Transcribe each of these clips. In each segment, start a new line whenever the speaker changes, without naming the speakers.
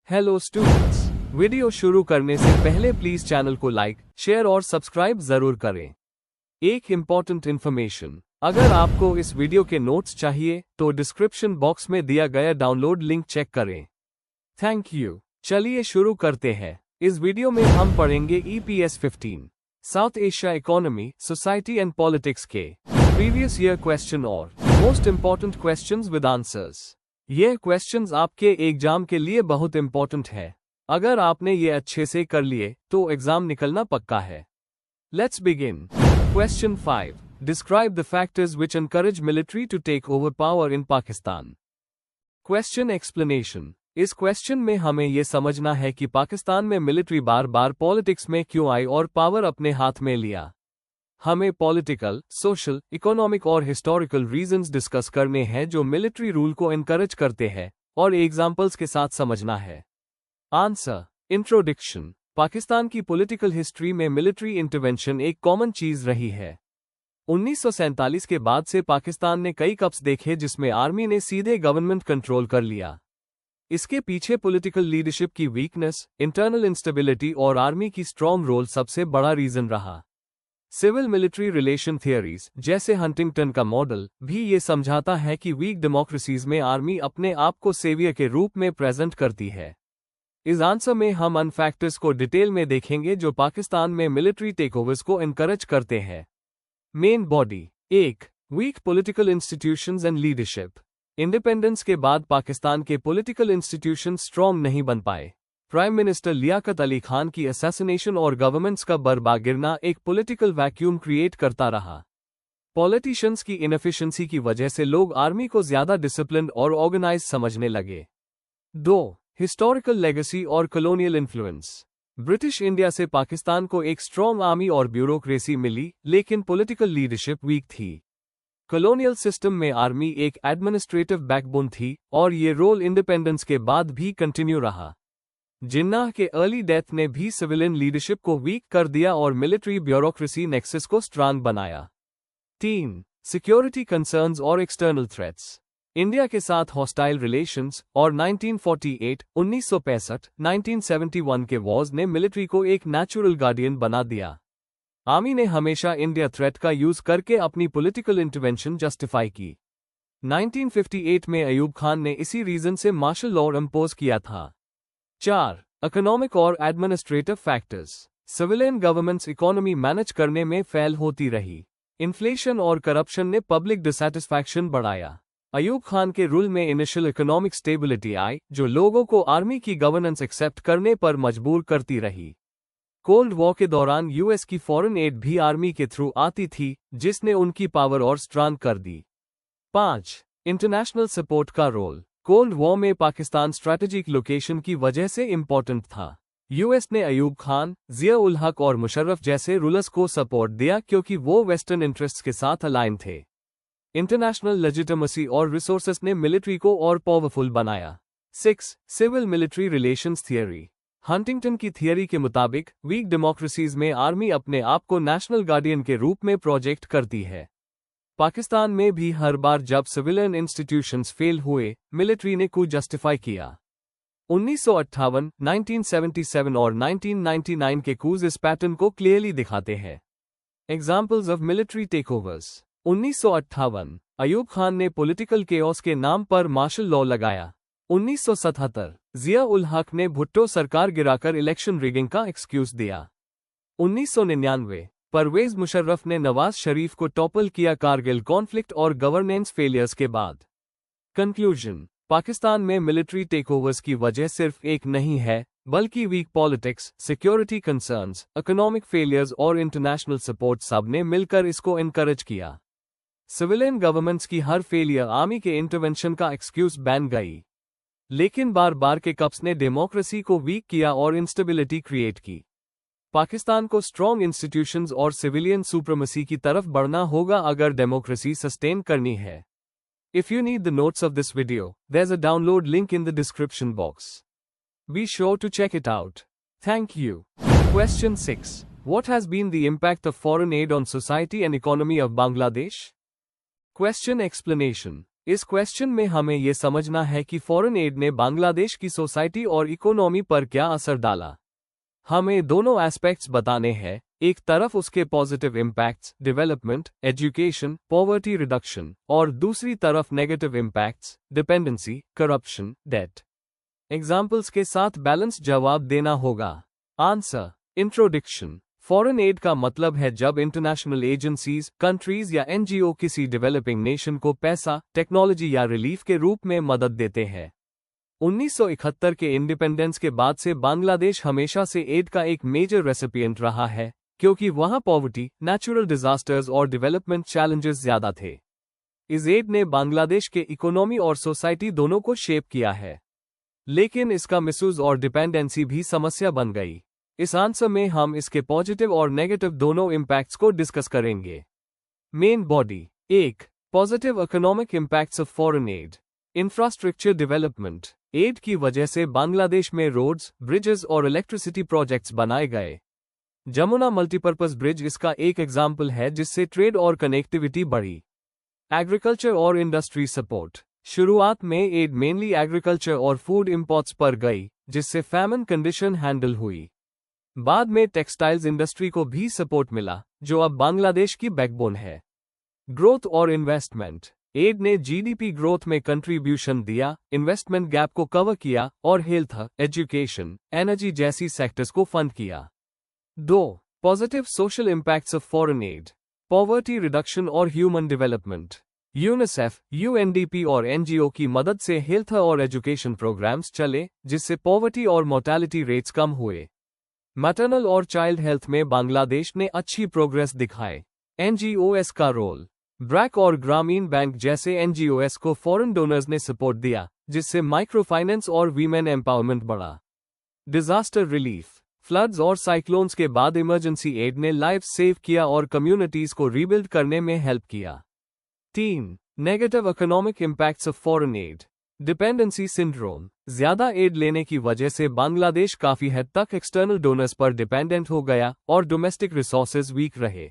Hello students, video शुरू करने से पहले प्लीज चैनल को लाइक, शेयर और सब्सक्राइब जरूर करें। एक इम्पॉर्टेंट इन्फॉर्मेशन, अगर आपको इस वीडियो के नोट्स चाहिए तो डिस्क्रिप्शन बॉक्स में दिया गया डाउनलोड लिंक चेक करें। Thank you. चलिए शुरू करते हैं। इस वीडियो में हम पढ़ेंगे EPS 15 south Asia economy, society and politics के प्रीवियस ईयर क्वेश्चन और most important questions with answers. ये क्वेश्चंस आपके एग्जाम के लिए बहुत इंपॉर्टेंट है। अगर आपने ये अच्छे से कर लिए तो एग्जाम निकलना पक्का है। Let's begin. Question 5, describe the factors which encourage military to take over power in Pakistan. Question explanation. इस क्वेश्चन में हमें यह समझना है कि पाकिस्तान में मिलिट्री बार बार पॉलिटिक्स में क्यों आई और पावर अपने हाथ में लिया। हमें पॉलिटिकल, सोशल, इकोनॉमिक और हिस्टोरिकल रीजंस डिस्कस करने हैं जो मिलिट्री रूल को एनकरेज करते हैं और एग्जाम्पल्स के साथ समझना है। आंसर। इंट्रोडक्शन। पाकिस्तान की पॉलिटिकल हिस्ट्री में मिलिट्री इंटरवेंशन एक कॉमन चीज रही है। 1947 के बाद से पाकिस्तान ने कई कप्स देखे जिसमें आर्मी ने सीधे गवर्नमेंट कंट्रोल कर लिया। इसके पीछे पॉलिटिकल लीडरशिप की वीकनेस, इंटरनल इंस्टेबिलिटी और आर्मी की स्ट्रॉन्ग रोल सबसे बड़ा रीजन रहा। सिविल मिलिट्री रिलेशन थियरीज जैसे हंटिंगटन का मॉडल भी ये समझाता है कि वीक डेमोक्रेसीज में आर्मी अपने आप को सेवियर के रूप में प्रेजेंट करती है। इस आंसर में हम उन फैक्टर्स को डिटेल में देखेंगे जो पाकिस्तान में मिलिट्री टेकओवर्स को एनकरेज करते हैं। Main body. 1. Weak political institutions and leadership. Independence के बाद पाकिस्तान के पॉलिटिकल इंस्टीट्यूशन स्ट्रॉन्ग नहीं बन पाए। प्राइम मिनिस्टर लियाकत अली खान की असैसिनेशन और गवर्नमेंट्स का बर्बाद गिरना एक पॉलिटिकल वैक्यूम क्रिएट करता रहा। पॉलिटिशियंस की इनएफिशिएंसी की वजह से लोग आर्मी को ज्यादा डिसिप्लिन और ऑर्गेनाइज समझने लगे। 2. हिस्टोरिकल लेगेसी और कॉलोनियल इन्फ्लुएंस। ब्रिटिश इंडिया से पाकिस्तान को एक स्ट्रॉन्ग आर्मी और ब्यूरोक्रेसी मिली, लेकिन पॉलिटिकल लीडरशिप वीक थी। कॉलोनियल सिस्टम में आर्मी एक एडमिनिस्ट्रेटिव बैकबोन थी और ये रोल इंडिपेंडेंस के बाद भी कंटिन्यू रहा। जिन्नाह के अर्ली डेथ ने भी सिविलियन लीडरशिप को वीक कर दिया और मिलिट्री ब्यूरोक्रेसी नेक्सस को स्ट्रांग बनाया। 3. सिक्योरिटी कंसर्न्स और एक्सटर्नल थ्रेट्स। इंडिया के साथ हॉस्टाइल रिलेशंस और 1948, 1965, 1971 के वॉर्स ने मिलिट्री को एक नेचुरल गार्डियन बना दिया। आर्मी ने हमेशा इंडिया थ्रेट का यूज करके अपनी पॉलिटिकल इंटरवेंशन जस्टिफाई की। 1958 में अयूब खान ने इसी रीजन से मार्शल लॉ इंपोज किया था। 4. इकोनॉमिक और administrative factors. Civilian governments economy manage करने में फेल होती रही। इन्फ्लेशन और करप्शन ने पब्लिक डिसैटिस्फैक्शन बढ़ाया। अयूब खान के रूल में इनिशियल इकोनॉमिक स्टेबिलिटी आई जो लोगों को आर्मी की गवर्नेंस एक्सेप्ट करने पर मजबूर करती रही। कोल्ड वॉर के दौरान यूएस की फॉरेन एड भी आर्मी के थ्रू आती थी, जिसने उनकी पावर और स्ट्रांग कर दी। 5. इंटरनेशनल सपोर्ट का रोल। कोल्ड वॉर में पाकिस्तान स्ट्रैटेजिक लोकेशन की वजह से इंपॉर्टेंट था। यूएस ने अयूब खान, जिया उल हक और मुशर्रफ जैसे रूलर्स को सपोर्ट दिया क्योंकि वो वेस्टर्न इंटरेस्ट्स के साथ अलाइन थे। इंटरनेशनल लेजिटिमेसी और रिसोर्सेस ने मिलिट्री को और पावरफुल बनाया। 6. Civil military relations theory. Huntington की थियरी के मुताबिक वीक डेमोक्रेसीज में आर्मी अपने आप को नेशनल गार्डियन के रूप में प्रोजेक्ट करती है। पाकिस्तान में भी हर बार जब सिविलियन इंस्टीट्यूशंस फेल हुए, मिलिट्री ने coup जस्टिफाई किया। 1958, 1977 और 1999 के coups इस पैटर्न को क्लियरली दिखाते हैं। Examples of military takeovers. 1958, Ayub Khan ने पॉलिटिकल केओस के नाम पर मार्शल लॉ लगाया। 1977, जिया उल हक ने भुट्टो सरकार गिराकर इलेक्शन रिगिंग का एक्सक्यूज दिया। 1999, परवेज मुशर्रफ ने नवाज शरीफ को टॉपल किया कारगिल कॉन्फ्लिक्ट और गवर्नेंस फेलियर्स के बाद। कंक्लूजन। पाकिस्तान में मिलिट्री टेकओवर्स की वजह सिर्फ एक नहीं है, बल्कि weak politics, security concerns, economic failures और इंटरनेशनल सपोर्ट सब ने मिलकर इसको एनकरेज किया। सिविलियन गवर्नमेंट्स की हर फेलियर आर्मी के इंटरवेंशन का एक्सक्यूज बन गई, लेकिन बार बार के कप्स ने डेमोक्रेसी को वीक किया और इंस्टेबिलिटी क्रिएट की। पाकिस्तान को स्ट्रॉन्ग इंस्टीट्यूशंस और सिविलियन सुप्रीमेसी की तरफ बढ़ना होगा अगर डेमोक्रेसी सस्टेन करनी है। If you need the notes of this video, there's a download link in the description box. Be sure to check it out. Thank you. Question 6. What has been the impact of foreign aid on society and economy of Bangladesh? Question explanation. इस question में हमें ये समझना है कि foreign add ने बांग्लादेश की society और इकोनॉमी पर क्या असर डाला। हमें दोनों एस्पेक्ट्स बताने हैं, एक तरफ उसके positive impacts, development, education, poverty reduction, और दूसरी तरफ negative impacts, dependency, corruption, debt. Examples के साथ बैलेंस जवाब देना होगा। आंसर। इंट्रोडक्शन। फॉरेन एड का मतलब है जब इंटरनेशनल एजेंसीज, कंट्रीज या एनजीओ किसी डेवलपिंग नेशन को पैसा, टेक्नोलॉजी या रिलीफ के रूप में मदद देते हैं। 1971 के इंडिपेंडेंस के बाद से बांग्लादेश हमेशा से एड का एक मेजर रेसिपिएंट रहा है, क्योंकि वहां पॉवर्टी, नेचुरल डिजास्टर्स और डेवलपमेंट चैलेंजेस ज्यादा थे। इस एड ने बांग्लादेश के इकोनॉमी और सोसाइटी दोनों को शेप किया है, लेकिन इसका मिसयूज और डिपेंडेंसी भी समस्या बन गई। इस आंसर में हम इसके पॉजिटिव और नेगेटिव दोनों इम्पैक्ट्स को डिस्कस करेंगे। Main body. 1. Positive economic impacts of foreign aid. Infrastructure development. Aid की वजह से बांग्लादेश में रोड्स, ब्रिजेस और इलेक्ट्रिसिटी प्रोजेक्ट्स बनाए गए। जमुना मल्टीपर्पज ब्रिज इसका एक एग्जाम्पल है, जिससे ट्रेड और कनेक्टिविटी बढ़ी। एग्रीकल्चर और इंडस्ट्री सपोर्ट। शुरुआत में एड मेनली एग्रीकल्चर और फूड इंपोर्ट्स पर गई, जिससे फैमन कंडीशन हैंडल हुई। बाद में टेक्सटाइल्स इंडस्ट्री को भी सपोर्ट मिला, जो अब बांग्लादेश की बैकबोन है। ग्रोथ और इन्वेस्टमेंट। एड ने जीडीपी ग्रोथ में कंट्रीब्यूशन दिया, इन्वेस्टमेंट गैप को कवर किया और हेल्थ, एजुकेशन, एनर्जी जैसी सेक्टर्स को फंड किया। 2. Positive social impacts of foreign add. Poverty reduction और ह्यूमन डेवलपमेंट। यूनिसेफ, यूएनडीपी और एनजीओ की मदद से हेल्थ और एजुकेशन प्रोग्राम्स चले, जिससे पॉवर्टी और मोर्टेलिटी रेट्स कम हुए। मैटरनल और चाइल्ड हेल्थ में बांग्लादेश ने अच्छी प्रोग्रेस दिखाए। एनजीओएस का रोल। ब्रैक और ग्रामीण बैंक जैसे एनजीओएस को फॉरेन डोनर्स ने सपोर्ट दिया, जिससे माइक्रो फाइनेंस और वीमेन एम्पावरमेंट बढ़ा। Disaster relief. फ्लड्स और साइक्लोन्स के बाद इमरजेंसी एड ने लाइफ सेव किया और कम्युनिटीज को रीबिल्ड करने में हेल्प किया। 3. Negative economic impacts of foreign add. Dependency syndrome. ज्यादा एड लेने की वजह से बांग्लादेश काफी हद तक एक्सटर्नल डोनर्स पर डिपेंडेंट हो गया और डोमेस्टिक रिसोर्सेज वीक रहे।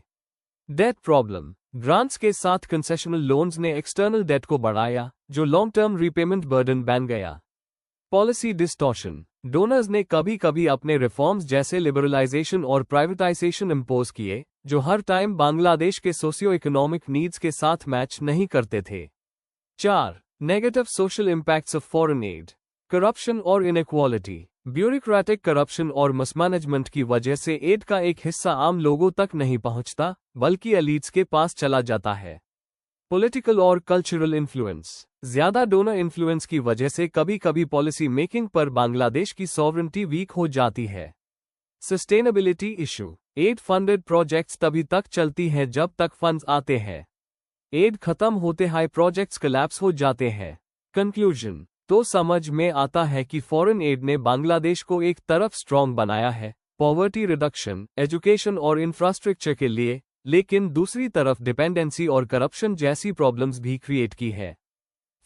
Debt problem. ग्रांट्स के साथ कंसेशनल लोन्स ने एक्सटर्नल डेट को बढ़ाया, जो लॉन्ग टर्म रीपेमेंट बर्डन बन गया। Policy distortion. डोनर्स ने कभी कभी अपने रिफॉर्म्स जैसे लिबरलाइजेशन और प्राइवेटाइजेशन इम्पोज किए, जो हर टाइम बांग्लादेश के सोशियो इकोनॉमिक नीड्स के साथ मैच नहीं करते थे। 4. Negative social impacts of foreign add. Corruption और इनइक्वालिटी। ब्यूरोक्रेटिक करप्शन और मिसमैनेजमेंट की वजह से एड का एक हिस्सा आम लोगों तक नहीं पहुंचता, बल्कि एलीट्स के पास चला जाता है। पॉलिटिकल और कल्चरल इन्फ्लुएंस। ज्यादा डोनर इन्फ्लुएंस की वजह से कभी कभी पॉलिसी मेकिंग पर बांग्लादेश की सॉवरेंटी वीक हो जाती है। Sustainability issue. Aid funded projects तभी तक चलती हैं जब तक फंड्स आते हैं। एड खत्म होते हाई प्रोजेक्ट्स कोलैप्स हो जाते हैं। कंक्लूजन। तो समझ में आता है कि फॉरेन एड ने बांग्लादेश को एक तरफ स्ट्रॉन्ग बनाया है, पॉवर्टी रिडक्शन, एजुकेशन और इंफ्रास्ट्रक्चर के लिए, लेकिन दूसरी तरफ डिपेंडेंसी और करप्शन जैसी प्रॉब्लम्स भी क्रिएट की है।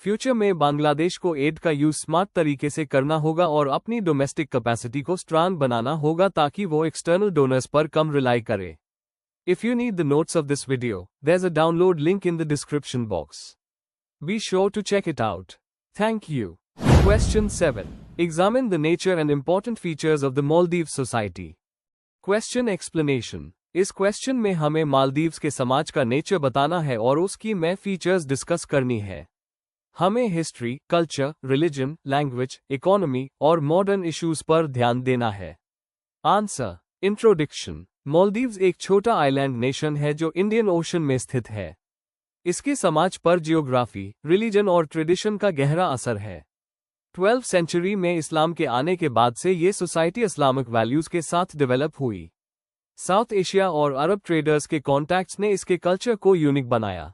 फ्यूचर में बांग्लादेश को एड का यूज स्मार्ट तरीके से करना होगा और अपनी डोमेस्टिक कैपेसिटी को स्ट्रांग बनाना होगा ताकि वो एक्सटर्नल डोनर्स पर कम रिलाई करे। If you need the notes of this video, there's a download link in the description box. Be sure to check it out. Thank you. Question 7. Examine the nature and important features of the Maldives society. Question explanation. इस question में हमें मालदीव्स के समाज का nature बताना है और उसकी मैं फीचर्स डिस्कस करनी है। हमें history, culture, religion, language, economy और मॉडर्न इश्यूज पर ध्यान देना है। आंसर। इंट्रोडक्शन। मालदीव्स एक छोटा आइलैंड नेशन है जो इंडियन ओशन में स्थित है। इसके समाज पर जियोग्राफी, रिलीजन और ट्रेडिशन का गहरा असर है। 12वीं सेंचुरी में इस्लाम के आने के बाद से ये सोसाइटी इस्लामिक वैल्यूज के साथ डेवलप हुई। साउथ एशिया और अरब ट्रेडर्स के कॉन्टैक्ट्स ने इसके कल्चर को यूनिक बनाया।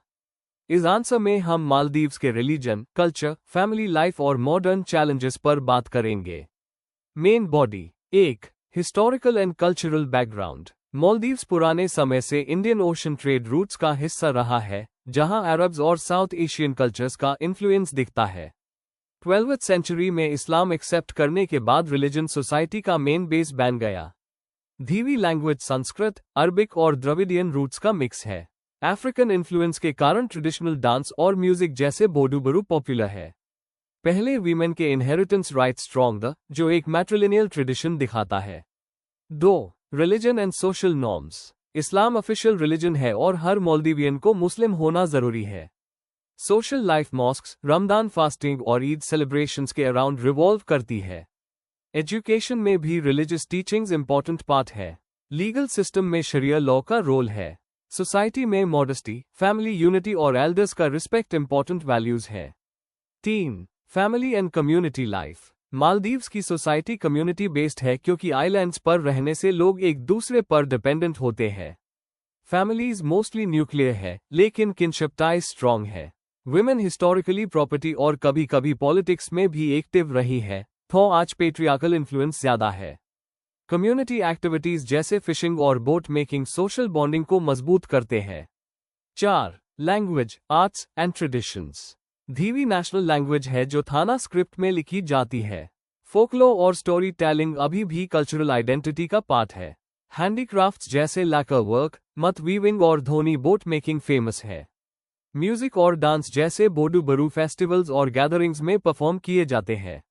इस आंसर में हम मालदीव्स के रिलीजन, कल्चर, फैमिली लाइफ और मॉडर्न चैलेंजेस पर बात करेंगे। Main body. 1. Historical and cultural background. Maldives पुराने समय से इंडियन ओशन ट्रेड रूट्स का हिस्सा रहा है, जहां अरब्स और साउथ एशियन कल्चर्स का इन्फ्लुएंस दिखता है। 12वीं सेंचुरी में इस्लाम एक्सेप्ट करने के बाद रिलीजन सोसाइटी का मेन बेस बन गया। धीवी लैंग्वेज संस्कृत, अरबिक और द्रविडियन रूट्स का मिक्स है। अफ्रीकन इन्फ्लुएंस के कारण ट्रेडिशनल डांस और म्यूजिक जैसे बोडूबरू पॉपुलर है। पहले वीमेन के इनहेरिटेंस राइट स्ट्रॉन्ग द, जो एक मैट्रिलिनियल ट्रेडिशन दिखाता है। 2. Religion and social norms. Islam official religion है और हर मालदीवियन को मुस्लिम होना जरूरी है। Social life mosques, Ramadan fasting और ईद सेलिब्रेशंस के अराउंड रिवॉल्व करती है। एजुकेशन में भी रिलीजियस टीचिंग्स इंपॉर्टेंट पार्ट है। लीगल सिस्टम में शरिया लॉ का रोल है। सोसाइटी में मॉडेस्टी, फैमिली यूनिटी और एल्डर्स का रिस्पेक्ट इंपॉर्टेंट वैल्यूज है। 3. Family and community life. Maldives की सोसाइटी कम्युनिटी बेस्ड है क्योंकि आइलैंड्स पर रहने से लोग एक दूसरे पर डिपेंडेंट होते हैं। फैमिलीज मोस्टली न्यूक्लियर है, लेकिन किनशिप टाइज स्ट्रॉन्ग है। विमेन हिस्टोरिकली प्रॉपर्टी और कभी कभी पॉलिटिक्स में भी एक्टिव रही है, तो आज पेट्रियार्कल इन्फ्लुएंस ज्यादा है। कम्युनिटी एक्टिविटीज जैसे फिशिंग और बोट मेकिंग सोशल बॉन्डिंग को मजबूत करते हैं। 4. Language, arts and traditions. Dhivehi national language है जो थाना स्क्रिप्ट में लिखी जाती है। फोकलो और स्टोरी टेलिंग अभी भी कल्चरल आइडेंटिटी का पार्ट है। हैंडीक्राफ्ट्स जैसे लैकर वर्क, मत वीविंग और धोनी बोट मेकिंग फेमस है। म्यूजिक और डांस जैसे बोडूबरू फेस्टिवल्स और गैदरिंग्स में परफॉर्म किए जाते हैं।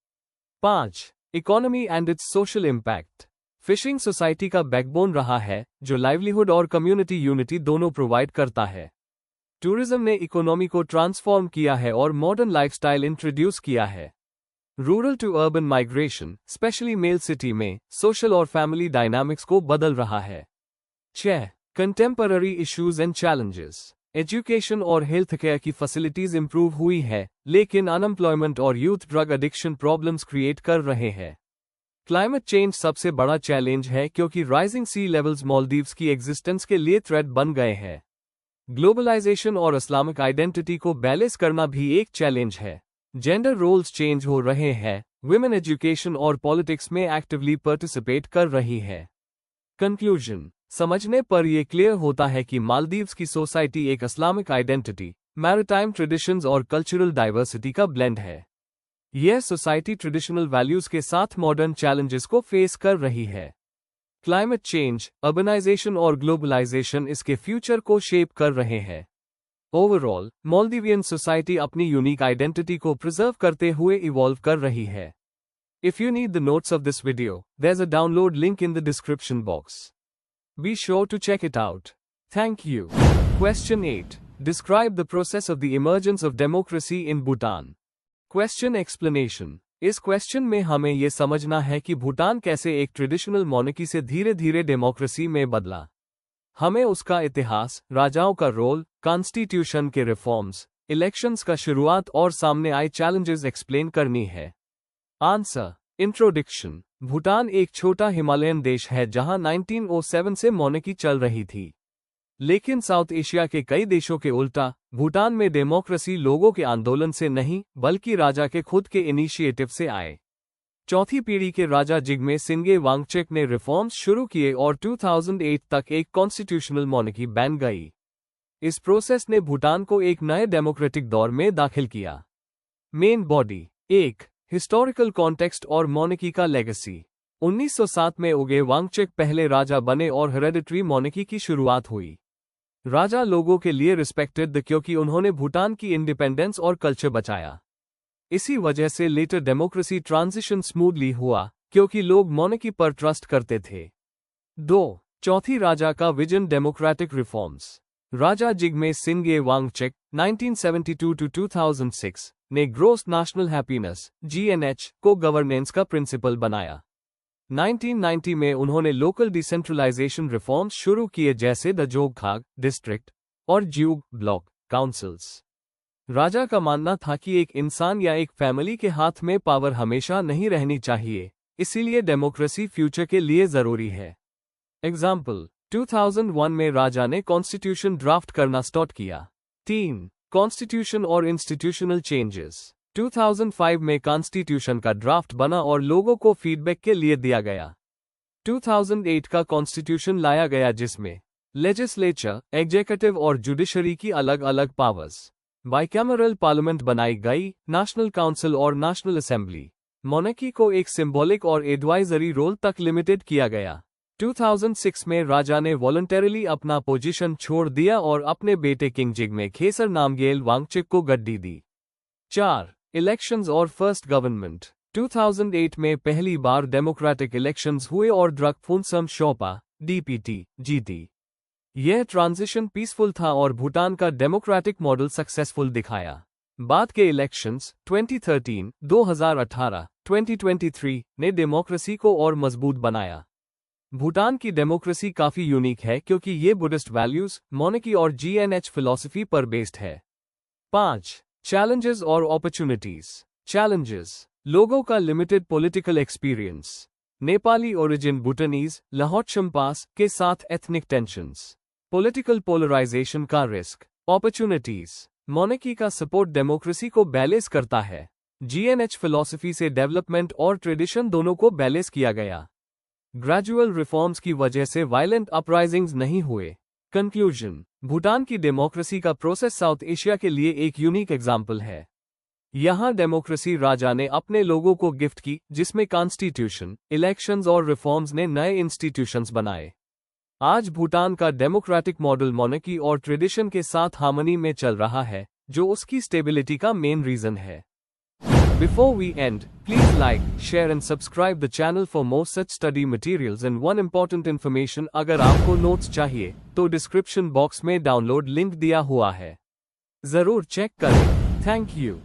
5. Economy and it's social impact. Fishing society का बैकबोन रहा है, जो लाइवलीहुड और कम्युनिटी यूनिटी दोनों प्रोवाइड करता है। टूरिज्म ने इकोनॉमी को ट्रांसफॉर्म किया है और मॉडर्न लाइफस्टाइल इंट्रोड्यूस किया है। Rural to urban migration, specially male city में, सोशल और फैमिली डायनामिक्स को बदल रहा है। 6. Contemporary issues and challenges. Education और हेल्थ केयर की फैसिलिटीज इंप्रूव हुई है, लेकिन अनएम्प्लॉयमेंट और youth drug addiction problems create कर रहे हैं। क्लाइमेट चेंज सबसे बड़ा चैलेंज है क्योंकि राइजिंग सी लेवल्स मालदीव्स की एग्जिस्टेंस के लिए थ्रेट बन गए हैं। ग्लोबलाइजेशन और इस्लामिक आइडेंटिटी को बैलेंस करना भी एक चैलेंज है। जेंडर रोल्स चेंज हो रहे हैं, विमेन एजुकेशन और पॉलिटिक्स में एक्टिवली पार्टिसिपेट कर रही है। कंक्लूजन, समझने पर यह क्लियर होता है कि मालदीव्स की सोसाइटी एक इस्लामिक आइडेंटिटी, मैरिटाइम ट्रेडिशंस और कल्चरल डाइवर्सिटी का ब्लेंड है। यह सोसाइटी ट्रेडिशनल वैल्यूज के साथ मॉडर्न चैलेंजेस को फेस कर रही है। क्लाइमेट चेंज, अर्बनाइजेशन और ग्लोबलाइजेशन इसके फ्यूचर को शेप कर रहे हैं। ओवरऑल, मालदीवियन सोसाइटी अपनी यूनिक आइडेंटिटी को प्रिजर्व करते हुए इवॉल्व कर रही है। If you need the notes of this video, there's a download link in the description box. Be sure to check it out. Thank you. Question 8. Describe the process of the emergence of democracy in Bhutan. Question explanation. इस question में हमें यह समझना है कि भूटान कैसे एक traditional monarchy से धीरे धीरे डेमोक्रेसी में बदला। हमें उसका इतिहास, राजाओं का रोल, कॉन्स्टिट्यूशन के रिफॉर्म्स, इलेक्शंस का शुरुआत और सामने आए चैलेंजेस एक्सप्लेन करनी है। आंसर। इंट्रोडक्शन। भूटान एक छोटा हिमालयन देश है जहां 1907 से मोनार्की चल रही थी। लेकिन साउथ एशिया के कई देशों के उल्टा, भूटान में डेमोक्रेसी लोगों के आंदोलन से नहीं, बल्कि राजा के खुद के इनिशिएटिव से आए। चौथी पीढ़ी के राजा जिग्मे सिंगे वांगचुक ने रिफॉर्म्स शुरू किए और 2008 तक एक कॉन्स्टिट्यूशनल मोनार्की बन गई। इस प्रोसेस ने भूटान को एक नए डेमोक्रेटिक दौर में दाखिल किया। Main body. 1. हिस्टोरिकल कॉन्टेक्स्ट और मोनार्की का लेगेसी। 1907 में उगे वांगचुक पहले राजा बने और हेरेडिटरी मोनार्की की शुरुआत हुई। राजा लोगों के लिए रिस्पेक्टेड क्योंकि उन्होंने भूटान की इंडिपेंडेंस और कल्चर बचाया। इसी वजह से लेटर डेमोक्रेसी ट्रांजिशन स्मूथली हुआ, क्योंकि लोग मोनार्की पर ट्रस्ट करते थे। 2. चौथी राजा का विजन डेमोक्रेटिक रिफॉर्म्स। राजा जिग्मे सिंगे वांगचुक 1972-2006 ने ग्रोस नेशनल हैप्पीनेस (GNH) को गवर्नेंस का प्रिंसिपल बनाया। 1990 में उन्होंने लोकल डिसेंट्रलाइजेशन रिफॉर्म्स शुरू किए जैसे द जोगखाग डिस्ट्रिक्ट और ज्यूग ब्लॉक काउंसिल्स। राजा का मानना था कि एक इंसान या एक फैमिली के हाथ में पावर हमेशा नहीं रहनी चाहिए, इसीलिए डेमोक्रेसी फ्यूचर के लिए जरूरी है। एग्जाम्पल, 2001 में राजा ने कॉन्स्टिट्यूशन ड्राफ्ट करना स्टार्ट किया। 3. कॉन्स्टिट्यूशन और इंस्टीट्यूशनल चेंजेस। 2005 में कॉन्स्टिट्यूशन का ड्राफ्ट बना और लोगों को फीडबैक के लिए दिया गया। 2008 का कॉन्स्टिट्यूशन लाया गया जिसमें लेजिस्लेचर, एग्जीक्यूटिव और जुडिशरी की अलग अलग पावर्स, बाइकैमरल पार्लियामेंट बनाई गई, नेशनल काउंसिल और नेशनल असेंबली। मोनार्की को एक सिंबॉलिक और एडवाइजरी रोल तक लिमिटेड किया गया। 2006 में राजा ने वॉलंटरीली अपना पोजीशन छोड़ दिया और अपने बेटे किंगजिग में खेसर नामग्येल वांगचुक को गद्दी दी। 4. इलेक्शंस और फर्स्ट गवर्नमेंट। 2008 में पहली बार डेमोक्रेटिक इलेक्शंस हुए और ड्रग फुनसम शोपा DPT जीती। यह ट्रांजिशन पीसफुल था और भूटान का डेमोक्रेटिक मॉडल सक्सेसफुल दिखाया। बाद के इलेक्शंस 2013, 2018, 2023 ने डेमोक्रेसी को और मजबूत बनाया। भूटान की डेमोक्रेसी काफी यूनिक है क्योंकि ये बुद्धिस्ट वैल्यूज, मोनेकी और GNH फिलॉसफी पर बेस्ड है। 5. चैलेंजेस और अपॉर्चुनिटीज। चैलेंजेस: लोगों का limited political experience, Nepali origin Bhutanese Lhotshampas के साथ एथनिक टेंशंस, पॉलिटिकल पोलराइजेशन का रिस्क। अपॉर्चुनिटीज: मोनेकी का सपोर्ट डेमोक्रेसी को बैलेंस करता है। GNH फिलॉसफी से डेवलपमेंट और ट्रेडिशन दोनों को बैलेंस किया गया। ग्रेजुअल रिफॉर्म्स की वजह से वायलेंट अपराइजिंग्स नहीं हुए। कंक्लूजन: भूटान की डेमोक्रेसी का प्रोसेस साउथ एशिया के लिए एक यूनिक एग्जाम्पल है। यहाँ डेमोक्रेसी राजा ने अपने लोगों को गिफ्ट की, जिसमें कॉन्स्टिट्यूशन, इलेक्शंस और रिफॉर्म्स ने नए इंस्टीट्यूशंस बनाए। आज भूटान का डेमोक्रेटिक मॉडल मोनेकी और ट्रेडिशन के साथ हार्मनी में चल रहा है, जो उसकी स्टेबिलिटी का मेन रीजन है। Before we end, please like, share and subscribe the channel for more such study materials and one important information अगर आपको नोट्स चाहिए, तो डिस्क्रिप्शन बॉक्स में डाउनलोड लिंक दिया हुआ है। जरूर चेक करें। Thank you.